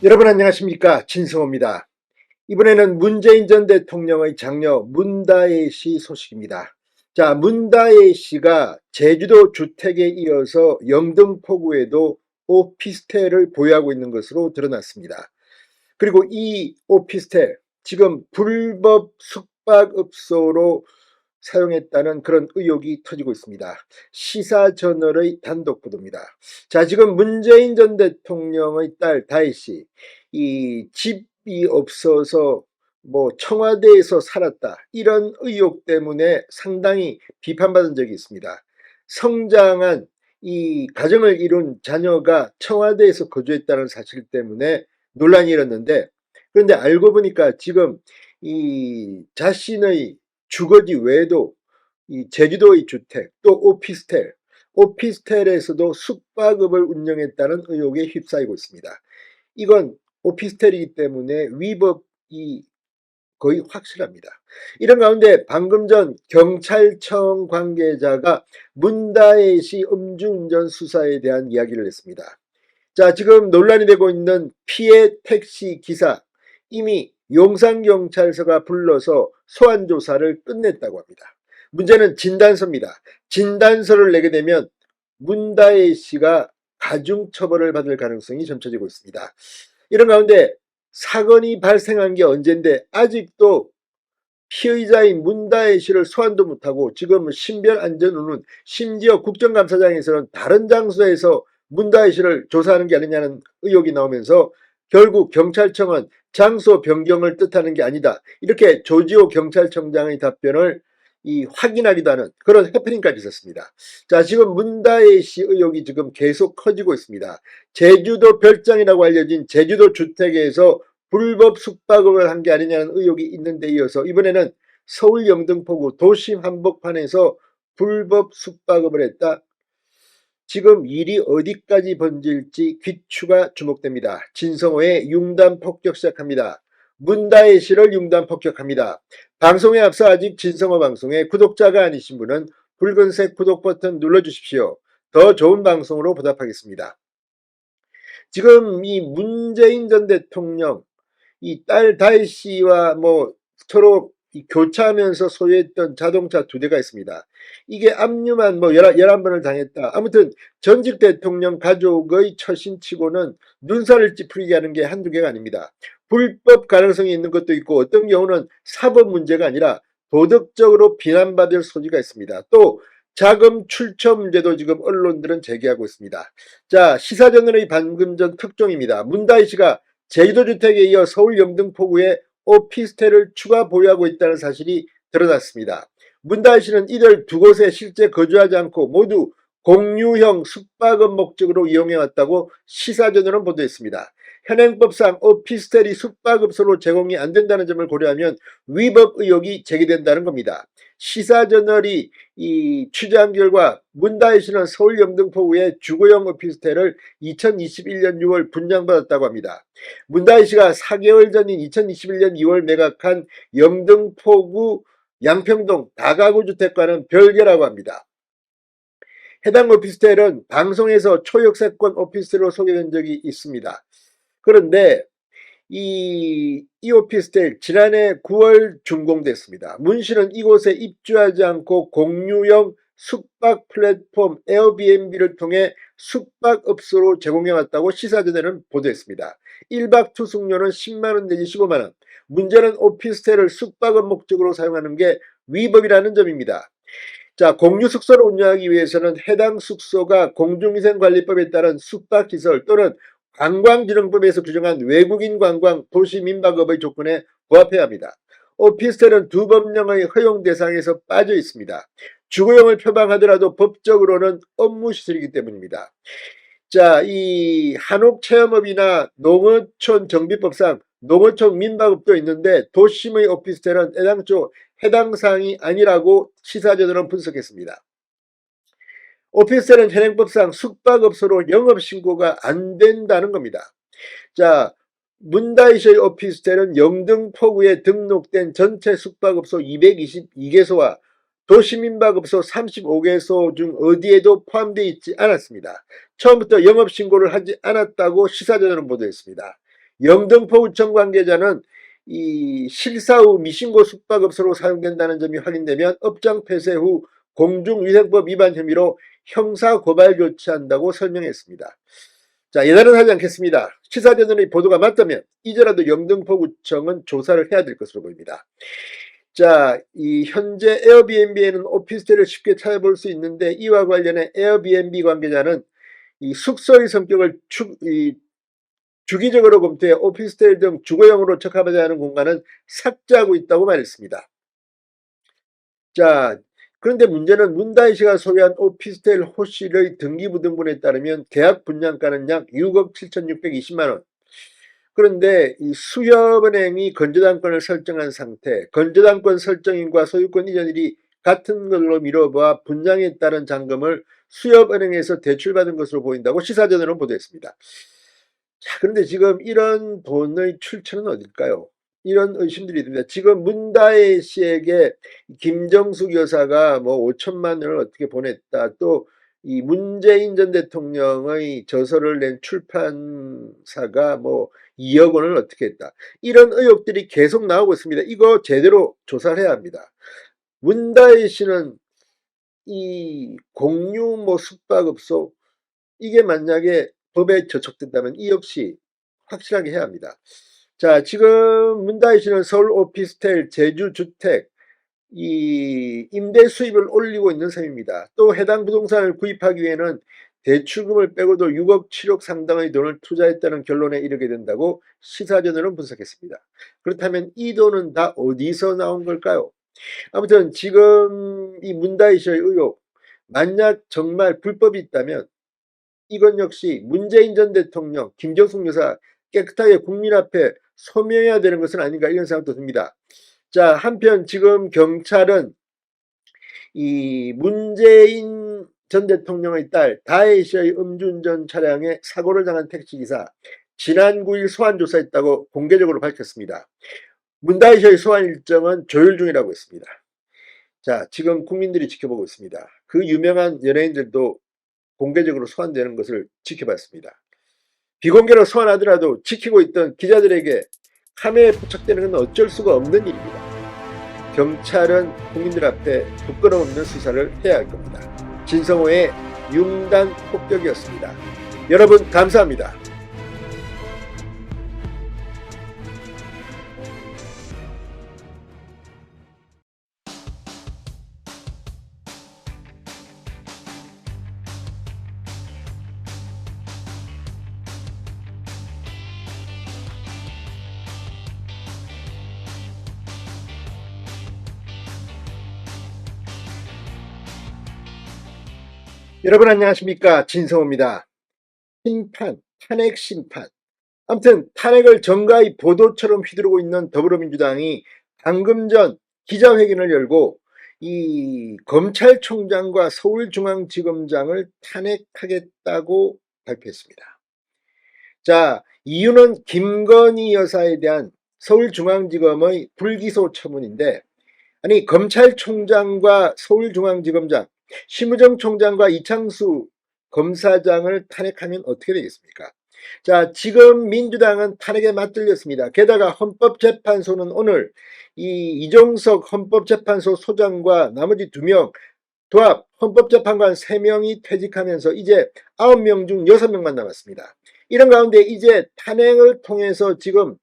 여러분 안녕하십니까, 진성호입니다. 이번에는 문재인 전 대통령의 장녀 문다혜 씨 소식입니다. 자, 문다혜 씨가 제주도 주택에 이어서 영등포구에도 오피스텔을 보유하고 있는 것으로 드러났습니다. 그리고 이 오피스텔 지금 불법 숙박업소로 사용했다는 그런 의혹이 터지고 있습니다. 시사저널의 단독 보도입니다. 자, 지금 문재인 전 대통령의 딸 다혜 씨, 이 집이 없어서 뭐 청와대에서 살았다, 이런 의혹 때문에 상당히 비판받은 적이 있습니다. 성장한 이 가정을 이룬 자녀가 청와대에서 거주했다는 사실 때문에 논란이 일었는데, 그런데 알고 보니까 지금 이 자신의 주거지 외에도 이 제주도의 주택, 또 오피스텔에서도 숙박업을 운영했다는 의혹에 휩싸이고 있습니다. 이건 오피스텔이기 때문에 위법이 거의 확실합니다. 이런 가운데 방금 전 경찰청 관계자가 문다혜 씨 음주운전 수사에 대한 이야기를 했습니다. 자, 지금 논란이 되고 있는 피해 택시 기사, 이미 용산경찰서가 불러서 소환조사를 끝냈다고 합니다. 문제는 진단서입니다. 진단서를 내게 되면 문다혜 씨가 가중처벌을 받을 가능성이 점쳐지고 있습니다. 이런 가운데 사건이 발생한 게 언젠데 아직도 피의자인 문다혜 씨를 소환도 못하고 지금 신변안전운운, 심지어 국정감사장에서는 다른 장소에서 문다혜 씨를 조사하는 게 아니냐는 의혹이 나오면서 결국 경찰청은 장소 변경을 뜻하는 게 아니다, 이렇게 조지호 경찰청장의 답변을 확인하기도 하는 그런 해프닝까지 있었습니다. 자, 지금 문다혜 씨 의혹이 지금 계속 커지고 있습니다. 제주도 별장이라고 알려진 제주도 주택에서 불법 숙박업을 한 게 아니냐는 의혹이 있는 데 이어서 이번에는 서울 영등포구 도심 한복판에서 불법 숙박업을 했다. 지금 일이 어디까지 번질지 귀추가 주목됩니다. 진성호의 융단 폭격 시작합니다. 문다혜 씨를 융단 폭격합니다. 방송에 앞서 아직 진성호 방송에 구독자가 아니신 분은 붉은색 구독 버튼 눌러주십시오. 더 좋은 방송으로 보답하겠습니다. 지금 이 문재인 전 대통령, 이 딸 다혜 씨와 뭐 서로 교차하면서 소유했던 자동차 2대가 있습니다. 이게 압류만 뭐 11번을 당했다. 아무튼 전직 대통령 가족의 처신치고는 눈살을 찌푸리게 하는 게 한두 개가 아닙니다. 불법 가능성이 있는 것도 있고 어떤 경우는 사법 문제가 아니라 도덕적으로 비난받을 소지가 있습니다. 또 자금 출처 문제도 지금 언론들은 제기하고 있습니다. 자, 시사저널의 방금 전 특종입니다. 문다혜 씨가 제주도 주택에 이어 서울 영등포구에 오피스텔을 추가 보유하고 있다는 사실이 드러났습니다. 문다혜 씨는 이들 두 곳에 실제 거주하지 않고 모두 공유형 숙박업 목적으로 이용해왔다고 시사저널은 보도했습니다. 현행법상 오피스텔이 숙박업소로 제공이 안 된다는 점을 고려하면 위법 의혹이 제기된다는 겁니다. 시사저널이 취재한 결과 문다혜 씨는 서울 영등포구의 주거용 오피스텔을 2021년 6월 분양받았다고 합니다. 문다혜 씨가 4개월 전인 2021년 2월 매각한 영등포구 양평동 다가구 주택과는 별개라고 합니다. 해당 오피스텔은 방송에서 초역세권 오피스텔로 소개된 적이 있습니다. 그런데 이 오피스텔 지난해 9월 준공됐습니다. 문 씨는 이곳에 입주하지 않고 공유형 숙박 플랫폼 에어비앤비를 통해 숙박업소로 제공해왔다고 시사전에는 보도했습니다. 1박 투숙료는 10만원 내지 15만원. 문제는 오피스텔을 숙박업 목적으로 사용하는 게 위법이라는 점입니다. 자, 공유 숙소를 운영하기 위해서는 해당 숙소가 공중위생관리법에 따른 숙박시설 또는 관광진흥법에서 규정한 외국인 관광 도시 민박업의 조건에 부합해야 합니다. 오피스텔은 두 법령의 허용 대상에서 빠져 있습니다. 주거용을 표방하더라도 법적으로는 업무시설이기 때문입니다. 자, 이 한옥체험업이나 농어촌 정비법상 농어촌 민박업도 있는데 도심의 오피스텔은 애당초 해당 사항이 아니라고 시사저널은 분석했습니다. 오피스텔은 현행법상 숙박업소로 영업신고가 안 된다는 겁니다. 자, 문다혜 씨의 오피스텔은 영등포구에 등록된 전체 숙박업소 222개소와 도시민박업소 35개소 중 어디에도 포함되어 있지 않았습니다. 처음부터 영업신고를 하지 않았다고 시사저널은 보도했습니다. 영등포구청 관계자는 이 실사 후 미신고 숙박업소로 사용된다는 점이 확인되면 업장 폐쇄 후 공중위생법 위반 혐의로 형사 고발 조치한다고 설명했습니다. 자, 예단은 하지 않겠습니다. 시사저널의 보도가 맞다면 이제라도 영등포구청은 조사를 해야 될 것으로 보입니다. 자, 이 현재 에어비앤비에는 오피스텔을 쉽게 찾아볼 수 있는데 이와 관련해 에어비앤비 관계자는 이 숙소의 성격을 주기적으로 검토해 오피스텔 등 주거용으로 적합하지 않은 공간은 삭제하고 있다고 말했습니다. 자, 그런데 문제는 문다희 씨가 소유한 오피스텔 호실의 등기부등본에 따르면 계약 분양가는 약 6억 7,620만 원. 그런데 이 수협은행이 건조당권을 설정한 상태, 건조당권 설정인과 소유권 이전일이 같은 걸로 미뤄봐 분양에 따른 잔금을 수협은행에서 대출받은 것으로 보인다고 시사저널은 보도했습니다. 자, 그런데 지금 이런 돈의 출처는 어딜까요? 이런 의심들이 듭니다. 지금 문다혜 씨에게 김정숙 여사가 뭐 5천만 원을 어떻게 보냈다. 또 이 문재인 전 대통령의 저서를 낸 출판사가 뭐 2억 원을 어떻게 했다. 이런 의혹들이 계속 나오고 있습니다. 이거 제대로 조사를 해야 합니다. 문다혜 씨는 이 공유 뭐 숙박업소 이게 만약에 법에 저촉된다면 이 역시 확실하게 해야 합니다. 자, 지금 문다희 씨는 서울 오피스텔, 제주 주택, 이 임대 수입을 올리고 있는 셈입니다. 또 해당 부동산을 구입하기 위해는 대출금을 빼고도 6억, 7억 상당의 돈을 투자했다는 결론에 이르게 된다고 시사저널은 분석했습니다. 그렇다면 이 돈은 다 어디서 나온 걸까요? 아무튼 지금 이 문다희 씨의 의혹, 만약 정말 불법이 있다면 이건 역시 문재인 전 대통령, 김정숙 여사 깨끗하게 국민 앞에 소명해야 되는 것은 아닌가 이런 생각도 듭니다. 자, 한편 지금 경찰은 이 문재인 전 대통령의 딸 다혜 씨의 음주운전 차량에 사고를 당한 택시기사 지난 9일 소환 조사했다고 공개적으로 밝혔습니다. 문다혜 씨의 소환 일정은 조율 중이라고 했습니다. 자, 지금 국민들이 지켜보고 있습니다. 그 유명한 연예인들도 공개적으로 소환되는 것을 지켜봤습니다. 비공개로 소환하더라도 지키고 있던 기자들에게 카메라에 포착되는 건 어쩔 수가 없는 일입니다. 경찰은 국민들 앞에 부끄럼 없는 수사를 해야 할 겁니다. 진성호의 융단 폭격이었습니다. 여러분 감사합니다. 여러분 안녕하십니까, 진성호입니다. 심판, 탄핵 심판. 아무튼 탄핵을 정가의 보도처럼 휘두르고 있는 더불어민주당이 방금 전 기자회견을 열고 이 검찰총장과 서울중앙지검장을 탄핵하겠다고 발표했습니다. 자, 이유는 김건희 여사에 대한 서울중앙지검의 불기소 처분인데, 아니 검찰총장과 서울중앙지검장, 심우정 총장과 이창수 검사장을 탄핵하면 어떻게 되겠습니까? 자, 지금 민주당은 탄핵에 맞들렸습니다. 게다가 헌법재판소는 오늘 이 이종석 헌법재판소 소장과 나머지 2명 도합 헌법재판관 3명이 퇴직하면서 이제 9명 중 6명만 남았습니다. 이런 가운데 이제 탄핵을 통해서 지금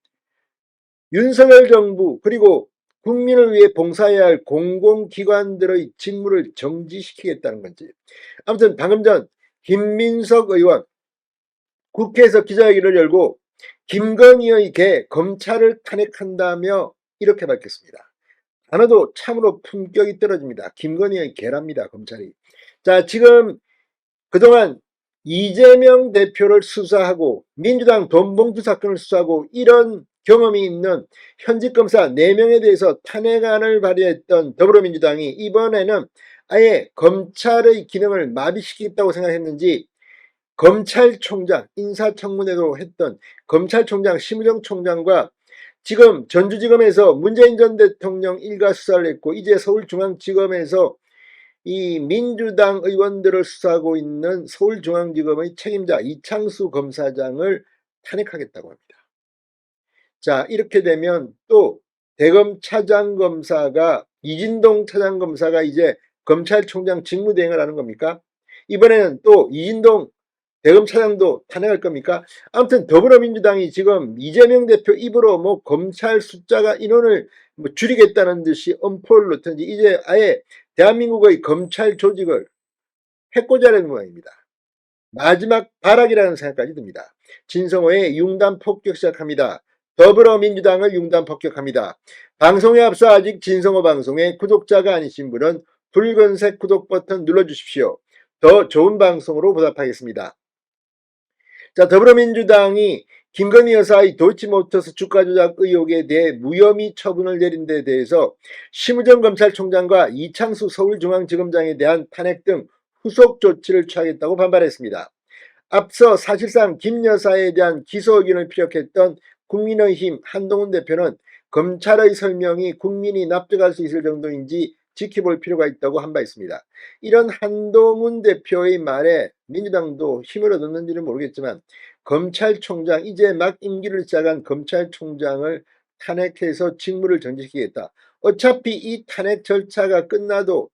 윤석열 정부 그리고 국민을 위해 봉사해야 할 공공기관들의 직무를 정지시키겠다는 건지. 아무튼 방금 전 김민석 의원 국회에서 기자회견을 열고 김건희의 개 검찰을 탄핵한다며 이렇게 밝혔습니다. 단어도 참으로 품격이 떨어집니다. 김건희의 개랍니다, 검찰이. 자, 지금 그동안 이재명 대표를 수사하고 민주당 돈봉투 사건을 수사하고 이런 경험이 있는 현직 검사 4명에 대해서 탄핵안을 발의했던 더불어민주당이 이번에는 아예 검찰의 기능을 마비시키겠다고 생각했는지 검찰총장, 인사청문회도 했던 검찰총장 심우정 총장과 지금 전주지검에서 문재인 전 대통령 일가 수사를 했고 이제 서울중앙지검에서 이 민주당 의원들을 수사하고 있는 서울중앙지검의 책임자 이창수 검사장을 탄핵하겠다고 합니다. 자, 이렇게 되면 또 대검 차장검사가 이진동 차장검사가 이제 검찰총장 직무대행을 하는 겁니까? 이번에는 또 이진동 대검 차장도 탄핵할 겁니까? 아무튼 더불어민주당이 지금 이재명 대표 입으로 뭐 검찰 숫자가 인원을 뭐 줄이겠다는 듯이 엄포를 놓든지 이제 아예 대한민국의 검찰 조직을 해코지 하려는 모양입니다. 마지막 발악이라는 생각까지 듭니다. 진성호의 융단 폭격 시작합니다. 더불어민주당을 융단 폭격합니다. 방송에 앞서 아직 진성호 방송의 구독자가 아니신 분은 붉은색 구독 버튼 눌러주십시오. 더 좋은 방송으로 보답하겠습니다. 자, 더불어민주당이 김건희 여사의 도이치모터스 주가 조작 의혹에 대해 무혐의 처분을 내린 데 대해서 심우정 검찰총장과 이창수 서울중앙지검장에 대한 탄핵 등 후속 조치를 취하겠다고 반발했습니다. 앞서 사실상 김 여사에 대한 기소 의견을 피력했던 국민의힘 한동훈 대표는 검찰의 설명이 국민이 납득할 수 있을 정도인지 지켜볼 필요가 있다고 한 바 있습니다. 이런 한동훈 대표의 말에 민주당도 힘을 얻었는지는 모르겠지만 검찰총장, 이제 막 임기를 시작한 검찰총장을 탄핵해서 직무를 정지시키겠다. 어차피 이 탄핵 절차가 끝나도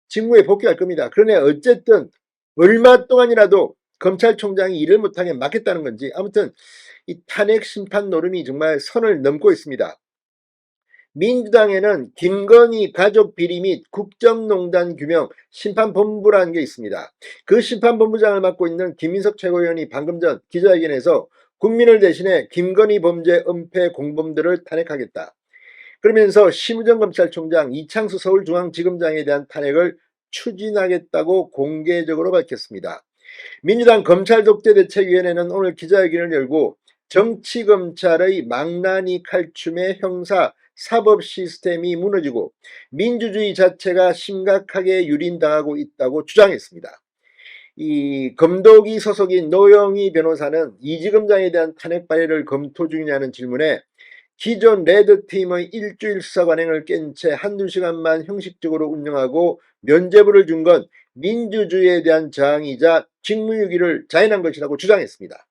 직무에 복귀할 겁니다. 그러나 어쨌든 얼마 동안이라도 검찰총장이 일을 못하게 막겠다는 건지 아무튼 이 탄핵 심판 노름이 정말 선을 넘고 있습니다. 민주당에는 김건희 가족 비리 및 국정농단 규명 심판본부라는 게 있습니다. 그 심판본부장을 맡고 있는 김민석 최고위원이 방금 전 기자회견에서 국민을 대신해 김건희 범죄 은폐 공범들을 탄핵하겠다. 그러면서 심우정 검찰총장, 이창수 서울중앙지검장에 대한 탄핵을 추진하겠다고 공개적으로 밝혔습니다. 민주당 검찰독재대책위원회는 오늘 기자회견을 열고 정치검찰의 망나니 칼춤에 형사 사법 시스템이 무너지고 민주주의 자체가 심각하게 유린당하고 있다고 주장했습니다. 이 검도기 소속인 노영희 변호사는 이지검장에 대한 탄핵 발의를 검토 중이냐는 질문에 기존 레드팀의 일주일 수사 관행을 깬 채 한두 시간만 형식적으로 운영하고 면죄부를 준 건 민주주의에 대한 저항이자 직무유기를 자인한 것이라고 주장했습니다.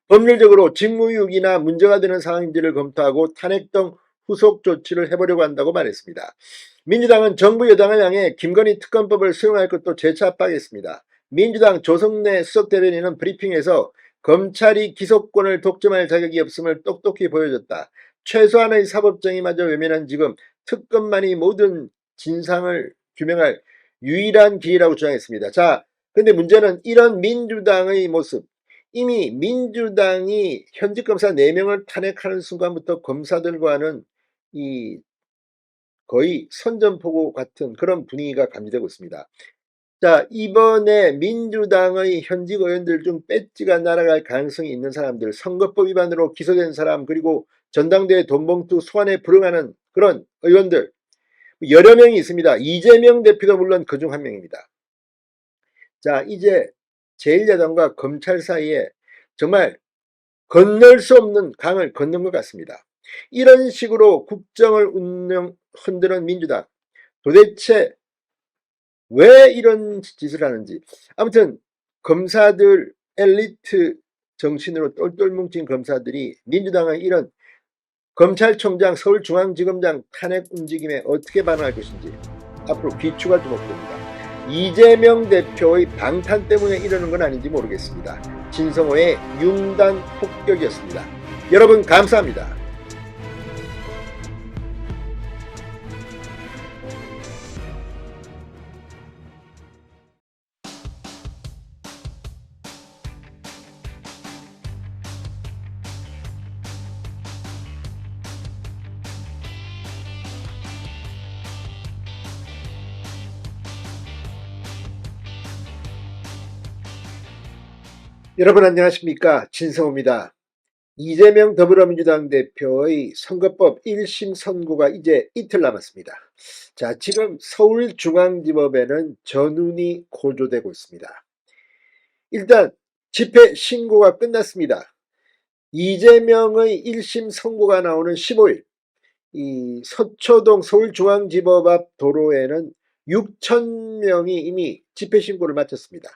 법률적으로 직무유기나 문제가 되는 상황인지를 검토하고 탄핵 등 후속 조치를 해보려고 한다고 말했습니다. 민주당은 정부 여당을 향해 김건희 특검법을 수용할 것도 재차 압박했습니다. 민주당 조성래 수석대변인은 브리핑에서 검찰이 기소권을 독점할 자격이 없음을 똑똑히 보여줬다. 최소한의 사법정의마저 외면한 지금 특검만이 모든 진상을 규명할 유일한 기회라고 주장했습니다. 자, 근데 문제는 이런 민주당의 모습, 이미 민주당이 현직 검사 4명을 탄핵하는 순간부터 검사들과는 이 거의 선전포고 같은 그런 분위기가 감지되고 있습니다. 자, 이번에 민주당의 현직 의원들 중 배지가 날아갈 가능성이 있는 사람들, 선거법 위반으로 기소된 사람, 그리고 전당대회 돈봉투 소환에 불응하는 그런 의원들 여러 명이 있습니다. 이재명 대표도 물론 그중 한 명입니다. 자, 이제 제1야당과 검찰 사이에 정말 건널 수 없는 강을 건넌 것 같습니다. 이런 식으로 국정을 흔드는 민주당, 도대체 왜 이런 짓을 하는지. 아무튼 검사들, 엘리트 정신으로 똘똘 뭉친 검사들이 민주당의 이런 검찰총장, 서울중앙지검장 탄핵 움직임에 어떻게 반응할 것인지 앞으로 귀추가 주목됩니다. 이재명 대표의 방탄 때문에 이러는 건 아닌지 모르겠습니다. 진성호의 융단 폭격이었습니다. 여러분 감사합니다. 여러분 안녕하십니까, 진성호입니다. 이재명 더불어민주당 대표의 선거법 1심 선고가 이제 이틀 남았습니다. 자, 지금 서울중앙지법에는 전운이 고조되고 있습니다. 일단 집회 신고가 끝났습니다. 이재명의 1심 선고가 나오는 15일 이 서초동 서울중앙지법 앞 도로에는 6,000명이 이미 집회 신고를 마쳤습니다.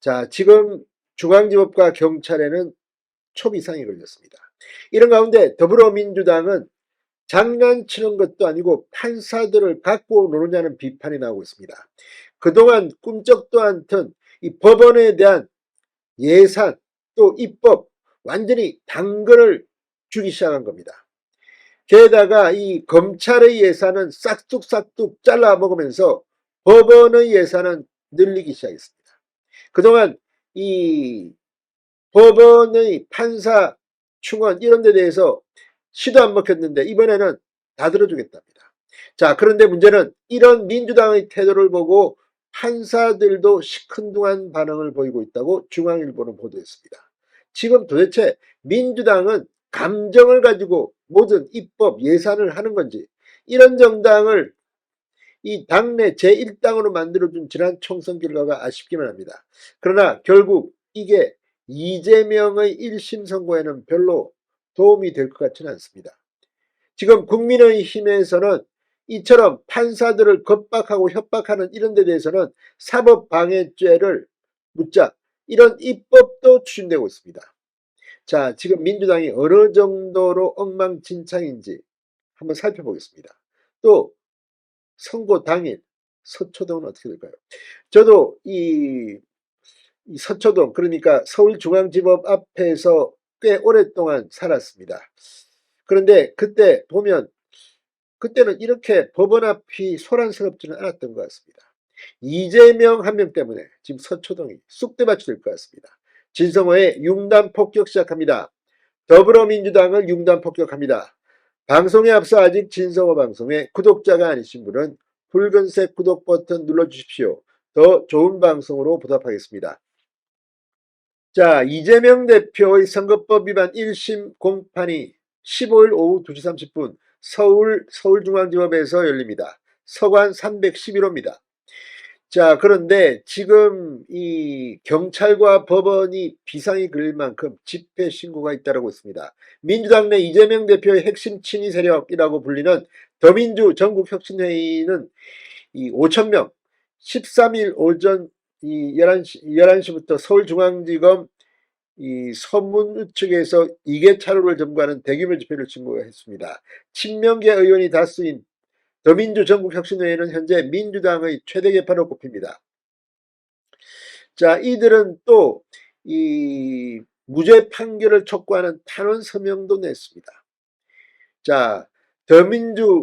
자, 지금 중앙지법과 경찰에는 촉 이상이 걸렸습니다. 이런 가운데 더불어민주당은 장난치는 것도 아니고 판사들을 갖고 노느냐는 비판이 나오고 있습니다. 그동안 꿈쩍도 않던 이 법원에 대한 예산 또 입법 완전히 당근을 주기 시작한 겁니다. 게다가 이 검찰의 예산은 싹둑싹둑 잘라 먹으면서 법원의 예산은 늘리기 시작했습니다. 그동안 이 법원의 판사 충원 이런 데 대해서 시도 안 먹혔는데 이번에는 다 들어주겠답니다. 자, 그런데 문제는 이런 민주당의 태도를 보고 판사들도 시큰둥한 반응을 보이고 있다고 중앙일보는 보도했습니다. 지금 도대체 민주당은 감정을 가지고 모든 입법 예산을 하는 건지, 이런 정당을 이 당내 제1당으로 만들어준 지난 총선 결과가 아쉽기만 합니다. 그러나 결국 이게 이재명의 1심 선고에는 별로 도움이 될 것 같지는 않습니다. 지금 국민의힘에서는 이처럼 판사들을 겁박하고 협박하는 이런 데 대해서는 사법방해죄를 묻자, 이런 입법도 추진되고 있습니다. 자, 지금 민주당이 어느 정도로 엉망진창인지 한번 살펴보겠습니다. 또 선거 당일 서초동은 어떻게 될까요? 저도 이 서초동, 그러니까 서울중앙지법 앞에서 꽤 오랫동안 살았습니다. 그런데 그때 보면 그때는 이렇게 법원 앞이 소란스럽지는 않았던 것 같습니다. 이재명 한 명 때문에 지금 서초동이 쑥대밭이 될 것 같습니다. 진성호의 융단 폭격 시작합니다. 더불어민주당을 융단 폭격합니다. 방송에 앞서 아직 진성호 방송의 구독자가 아니신 분은 붉은색 구독 버튼 눌러주십시오. 더 좋은 방송으로 보답하겠습니다. 자, 이재명 대표의 선거법 위반 1심 공판이 15일 오후 2시 30분 서울중앙지법에서 열립니다. 서관 311호입니다. 자, 그런데 지금 이 경찰과 법원이 비상이 걸릴 만큼 집회 신고가 잇따르고 있습니다. 민주당 내 이재명 대표의 핵심 친위 세력이라고 불리는 더민주 전국혁신회의는 이 5,000명 13일 오전 이 11시부터 서울중앙지검 이 서문우측에서 2개 차로를 점거하는 대규모 집회를 신고했습니다. 친명계 의원이 다수인 더민주 전국혁신회의는 현재 민주당의 최대 개파로 꼽힙니다. 자, 이들은 또 이 무죄 판결을 촉구하는 탄원 서명도 냈습니다. 자, 더민주